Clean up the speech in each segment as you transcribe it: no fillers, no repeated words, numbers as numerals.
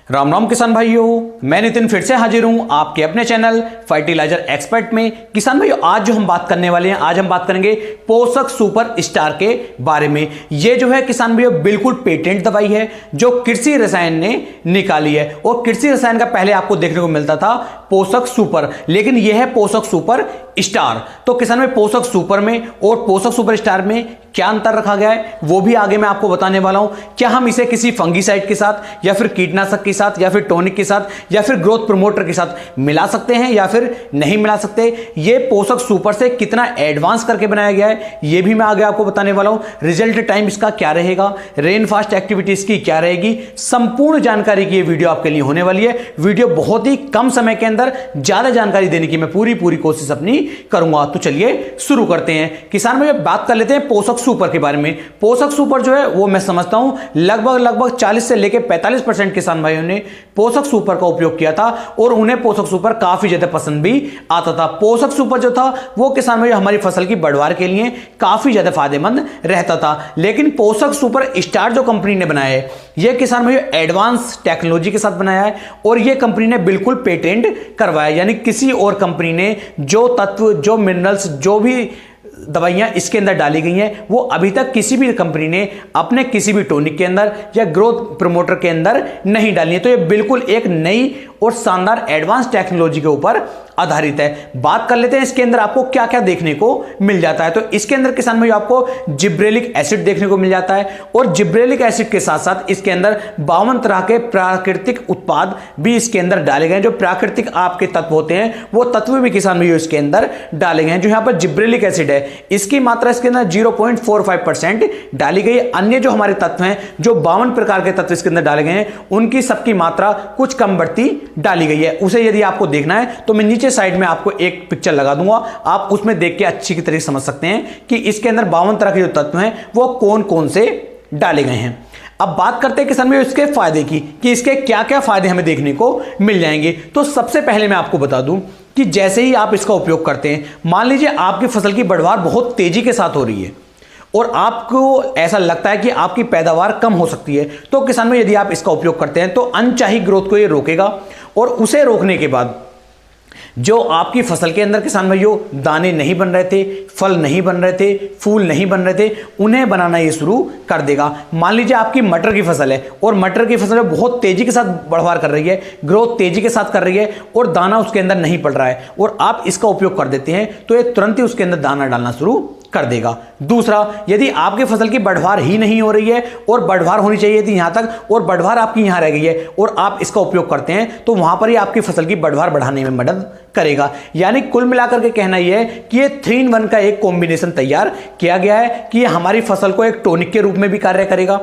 राम राम किसान भाइयों, मैं नितिन फिर से हाजिर हूं आपके अपने चैनल फर्टिलाइजर एक्सपर्ट में। किसान भाइयों, आज जो हम बात करने वाले हैं, आज हम बात करेंगे पोषक सुपर स्टार के बारे में। ये जो है किसान भाइयों बिल्कुल पेटेंट दवाई है जो कृषि रसायन ने निकाली है। और कृषि रसायन का पहले आपको देखने को मिलता था पोषक सुपर, लेकिन यह है पोषक सुपर स्टार। तो किसान में पोषक सुपर में और पोषक सुपर स्टार में क्या अंतर रखा गया है वो भी आगे मैं आपको बताने वाला हूं। क्या हम इसे किसी फंगीसाइड के साथ या फिर कीटनाशक के साथ या फिर टॉनिक के साथ या फिर ग्रोथ प्रमोटर के साथ मिला सकते हैं या फिर नहीं मिला सकते। ये पोषक सुपर से कितना एडवांस करके बनाया गया है ये भी मैं आगे आपको बताने वाला हूं। रिजल्ट टाइम इसका क्या रहेगा, रेन फास्ट एक्टिविटी इसकी क्या रहेगी, संपूर्ण जानकारी की ये वीडियो आपके लिए होने वाली है। वीडियो बहुत ही कम समय के अंदर ज्यादा जानकारी देने की मैं पूरी कोशिश अपनी करूंगा। तो चलिए शुरू करते हैं। किसान भाई बात कर लेते हैं पोषक सुपर के बारे में। पोषक सुपर जो है वो मैं समझता हूं लगभग 40 से लेकर 45% किसान भाइयों ने पोषक सुपर का उपयोग किया था और उन्हें पोषक सुपर काफी ज्यादा पसंद भी आता था। पोषक सुपर जो था वो किसान भाइयों हमारी फसल की बढ़वार के लिए काफी ज्यादा फायदेमंद रहता था। लेकिन पोषक सुपर स्टार जो कंपनी ने बनाया है यह किसान भाइयों एडवांस टेक्नोलॉजी के साथ बनाया है और यह कंपनी ने बिल्कुल पेटेंट करवाया, यानी किसी और कंपनी ने जो तत्व, जो मिनरल्स, जो भी दवाइयां इसके अंदर डाली गई हैं वो अभी तक किसी भी कंपनी ने अपने किसी भी टॉनिक के अंदर या ग्रोथ प्रमोटर के अंदर नहीं डाली है। तो ये बिल्कुल एक नई और शानदार एडवांस टेक्नोलॉजी के ऊपर आधारित है। बात कर लेते हैं इसके अंदर आपको क्या क्या देखने को मिल जाता है। तो इसके अंदर किसान भाई आपको जिब्रेलिक एसिड देखने को मिल जाता है और जिब्रेलिक एसिड के साथ साथ इसके अंदर 52 तरह के प्राकृतिक उत्पाद भी इसके अंदर डाले गए। जो प्राकृतिक आपके तत्व होते हैं वो तत्व भी किसान भाई इसके अंदर डाले गए हैं। जो यहां पर जिब्रेलिक एसिड है इसकी मात्रा इसके अंदर 0.45% डाली गई। अन्य जो हमारे तत्व हैं, जो 52 प्रकार के तत्व इसके अंदर डाले गए हैं, उनकी सबकी मात्रा कुछ कम बढ़ती डाली गई है। उसे यदि आपको देखना है तो मैं नीचे साइड में आपको एक पिक्चर लगा दूंगा, आप उसमें देख के अच्छी की तरीके समझ सकते हैं कि इसके अंदर 52 तरह के जो तत्व हैं वो कौन कौन से डाले गए हैं। अब बात करते हैं किसान भाई इसके फायदे की कि इसके क्या क्या फायदे हमें देखने को मिल जाएंगे। तो सबसे पहले मैं आपको बता दूं कि जैसे ही आप इसका उपयोग करते हैं, मान लीजिए आपकी फसल की बढ़वार बहुत तेजी के साथ हो रही है और आपको ऐसा लगता है कि आपकी पैदावार कम हो सकती है, तो किसान भाई यदि आप इसका उपयोग करते हैं तो अनचाही ग्रोथ को ये रोकेगा और उसे रोकने के बाद जो आपकी फसल के अंदर किसान भाइयों दाने नहीं बन रहे थे, फल नहीं बन रहे थे, फूल नहीं बन रहे थे, उन्हें बनाना ये शुरू कर देगा। मान लीजिए आपकी मटर की फसल है और मटर की फसल बहुत तेजी के साथ बढ़वार कर रही है, ग्रोथ तेजी के साथ कर रही है और दाना उसके अंदर नहीं पड़ रहा है और आप इसका उपयोग कर देते हैं तो ये तुरंत ही उसके अंदर दाना डालना शुरू कर देगा। दूसरा, यदि आपकी फसल की बढ़वार ही नहीं हो रही है और बढ़वार होनी चाहिए थी यहां तक और बढ़वार आपकी यहां रह गई है और आप इसका उपयोग करते हैं तो वहां पर ही आपकी फसल की बढ़वार बढ़ाने में मदद करेगा। यानी कुल मिलाकर के कहना यह है कि ये 3-in-1 का एक कॉम्बिनेशन तैयार किया गया है कि ये हमारी फसल को एक टॉनिक के रूप में भी कार्य करेगा,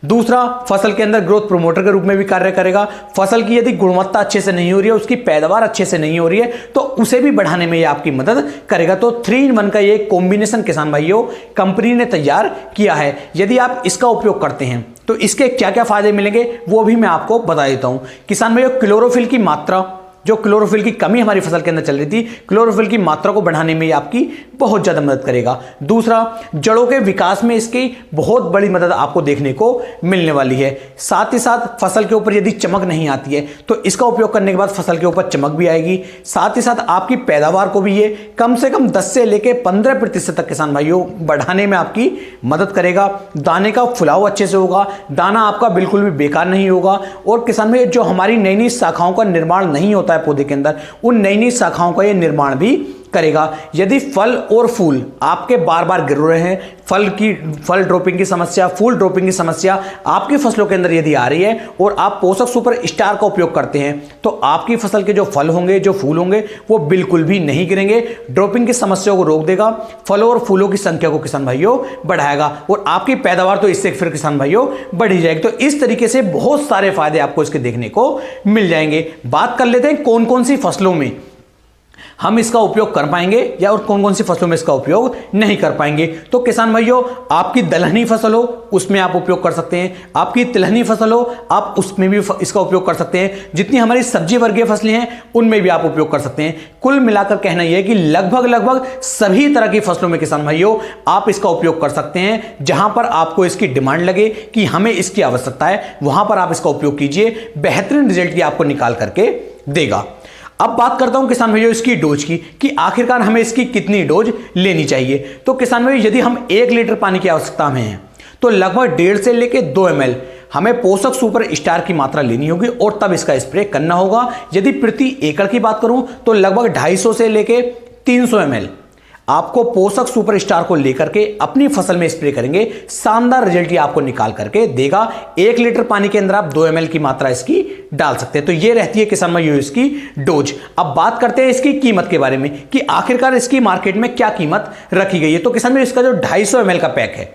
दूसरा फसल के अंदर ग्रोथ प्रमोटर के रूप में भी कार्य करेगा। फसल की यदि गुणवत्ता अच्छे से नहीं हो रही है, उसकी पैदावार अच्छे से नहीं हो रही है तो उसे भी बढ़ाने में ये आपकी मदद करेगा। तो 3-in-1 का ये कॉम्बिनेशन किसान भाइयों कंपनी ने तैयार किया है। यदि आप इसका उपयोग करते हैं तो इसके क्या क्या फायदे मिलेंगे वो भी मैं आपको बता देता हूं। किसान भाइयों, क्लोरोफिल की मात्रा, जो क्लोरोफिल की कमी हमारी फसल के अंदर चल रही थी, क्लोरोफिल की मात्रा को बढ़ाने में ये आपकी बहुत ज्यादा मदद करेगा। दूसरा, जड़ों के विकास में इसकी बहुत बड़ी मदद आपको देखने को मिलने वाली है। साथ ही साथ फसल के ऊपर यदि चमक नहीं आती है तो इसका उपयोग करने के बाद फसल के ऊपर चमक भी आएगी। साथ ही साथ आपकी पैदावार को भी ये कम से कम 10 से लेकर 15% तक किसान भाइयों बढ़ाने में आपकी मदद करेगा। दाने का फुलाव अच्छे से होगा, दाना आपका बिल्कुल भी बेकार नहीं होगा और किसान भाई जो हमारी नई नई शाखाओं का निर्माण नहीं होता है पौधे के अंदर, उन नई नई शाखाओं का ये निर्माण भी करेगा। यदि फल और फूल आपके बार बार गिर रहे हैं, फल ड्रॉपिंग की समस्या, फूल ड्रॉपिंग की समस्या आपकी फसलों के अंदर यदि आ रही है और आप पोषक सुपर स्टार का उपयोग करते हैं तो आपकी फसल के जो फल होंगे, जो फूल होंगे वो बिल्कुल भी नहीं गिरेंगे। ड्रॉपिंग की समस्या को रोक देगा, फलों और फूलों की संख्या को किसान भाइयों बढ़ाएगा और आपकी पैदावार तो इससे फिर किसान भाइयों बढ़ी जाएगी। तो इस तरीके से बहुत सारे फायदे आपको इसके देखने को मिल जाएंगे। बात कर लेते हैं कौन कौन सी फसलों में हम इसका उपयोग कर पाएंगे या और कौन कौन सी फसलों में इसका उपयोग नहीं कर पाएंगे। तो किसान भाइयों, आपकी दलहनी फसल हो उसमें आप उपयोग कर सकते हैं, आपकी तिलहनी फसल हो आप उसमें भी इसका उपयोग कर सकते हैं, जितनी हमारी सब्जी वर्गीय फसलें हैं उनमें भी आप उपयोग कर सकते हैं। कुल मिलाकर कहना यह है कि लगभग सभी तरह की फसलों में किसान भाइयों आप इसका उपयोग कर सकते हैं। जहां पर आपको इसकी डिमांड लगे कि हमें इसकी आवश्यकता है, वहां पर आप इसका उपयोग कीजिए, बेहतरीन रिजल्ट की आपको निकाल करके देगा। अब बात करता हूं किसान भाइयों इसकी डोज की, कि आखिरकार हमें इसकी कितनी डोज लेनी चाहिए। तो किसान भाइयों, यदि हम 1 लीटर पानी की आवश्यकता में हैं तो लगभग 1.5 से लेकर 2 ml हमें पोषक सुपर स्टार की मात्रा लेनी होगी और तब इसका स्प्रे करना होगा। यदि प्रति एकड़ की बात करूं तो लगभग 250 से लेकर 300 ml आपको पोषक सुपर स्टार को लेकर के अपनी फसल में स्प्रे करेंगे, शानदार रिजल्ट ये आपको निकाल करके देगा। 1 लीटर पानी के अंदर आप 2 ml की मात्रा इसकी डाल सकते हैं। तो ये रहती है किसान भाइयों इसकी डोज। अब बात करते हैं इसकी कीमत के बारे में कि आखिरकार इसकी मार्केट में क्या कीमत रखी गई है। तो किसान भाइयों, इसका जो 250 ml का पैक है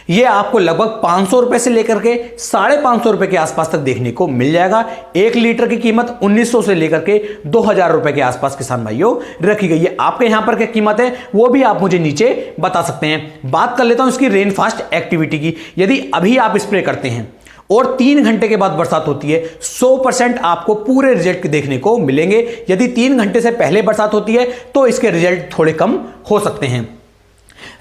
ये आपको लगभग 500 रुपए से लेकर के 550 रुपए के आसपास तक देखने को मिल जाएगा। 1 लीटर की कीमत 1900 से लेकर के 2000 रुपए के आसपास किसान भाइयों रखी गई है। आपके यहां पर क्या कीमत है वो भी आप मुझे नीचे बता सकते हैं। बात कर लेता हूं इसकी रेन फास्ट एक्टिविटी की। यदि अभी आप स्प्रे करते हैं और 3 घंटे के बाद बरसात होती है, 100% आपको पूरे रिजल्ट देखने को मिलेंगे। यदि 3 घंटे से पहले बरसात होती है तो इसके रिजल्ट थोड़े कम हो सकते हैं।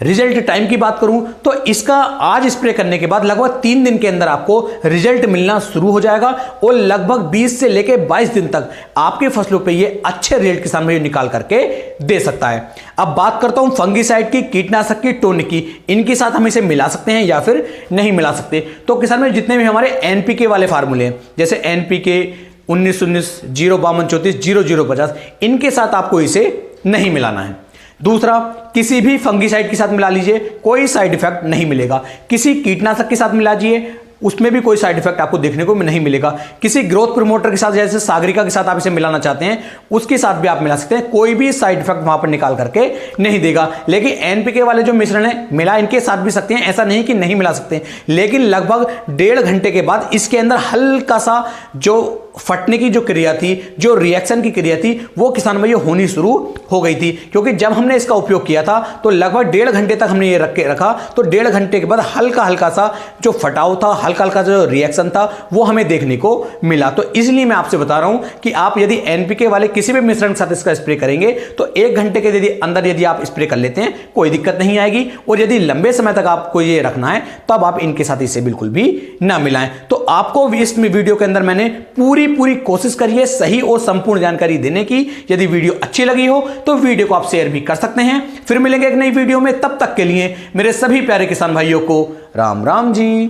रिजल्ट टाइम की बात करूं तो इसका आज स्प्रे करने के बाद लगभग 3 दिन के अंदर आपको रिजल्ट मिलना शुरू हो जाएगा और लगभग 20 से लेकर 22 दिन तक आपके फसलों पे ये अच्छे रिजल्ट किसान भाई निकाल करके दे सकता है। अब बात करता हूं फंगीसाइड की, कीटनाशक की, टोनिक की, इनके साथ हम इसे मिला सकते हैं या फिर नहीं मिला सकते। तो किसान भाई, जितने भी हमारे एनपीके वाले फार्मूले हैं जैसे एनपीके 19-19, 052, 34, 0050, इनके साथ आपको इसे नहीं मिलाना है। दूसरा, किसी भी फंगीसाइड के साथ मिला लीजिए, कोई साइड इफेक्ट नहीं मिलेगा। किसी कीटनाशक के साथ मिला लीजिए, उसमें भी कोई साइड इफेक्ट आपको देखने को नहीं मिलेगा। किसी ग्रोथ प्रमोटर के साथ जैसे सागरिका के साथ आप इसे मिलाना चाहते हैं उसके साथ भी आप मिला सकते हैं, कोई भी साइड इफेक्ट वहां पर निकाल करके नहीं देगा। लेकिन एनपीके वाले जो मिश्रण है मिला इनके साथ भी सकते हैं, ऐसा नहीं कि नहीं मिला सकते, लेकिन लगभग 1.5 घंटे के बाद इसके अंदर हल्का सा जो फटने की जो क्रिया थी, जो रिएक्शन की क्रिया थी, वो किसान भाइयों होनी शुरू हो गई थी। क्योंकि जब हमने इसका उपयोग किया था तो लगभग 1.5 घंटे तक हमने ये रखा, तो 1.5 घंटे के बाद हल्का हल्का सा जो फटाव था, हल्का हल्का जो रिएक्शन था वो हमें देखने को मिला। तो इसलिए मैं आपसे बता रहा हूं कि आप यदि एनपीके वाले किसी भी मिश्रण के साथ इसका स्प्रे करेंगे तो 1 घंटे के अंदर यदि आप स्प्रे कर लेते हैं कोई दिक्कत नहीं आएगी, और यदि लंबे समय तक आपको ये रखना है तब आप इनके साथ इसे बिल्कुल भी ना मिलाएं। तो आपको इस वीडियो के अंदर मैंने पूरी कोशिश करी है सही और संपूर्ण जानकारी देने की। यदि वीडियो अच्छी लगी हो तो वीडियो को आप शेयर भी कर सकते हैं। फिर मिलेंगे एक नई वीडियो में, तब तक के लिए मेरे सभी प्यारे किसान भाइयों को राम राम जी।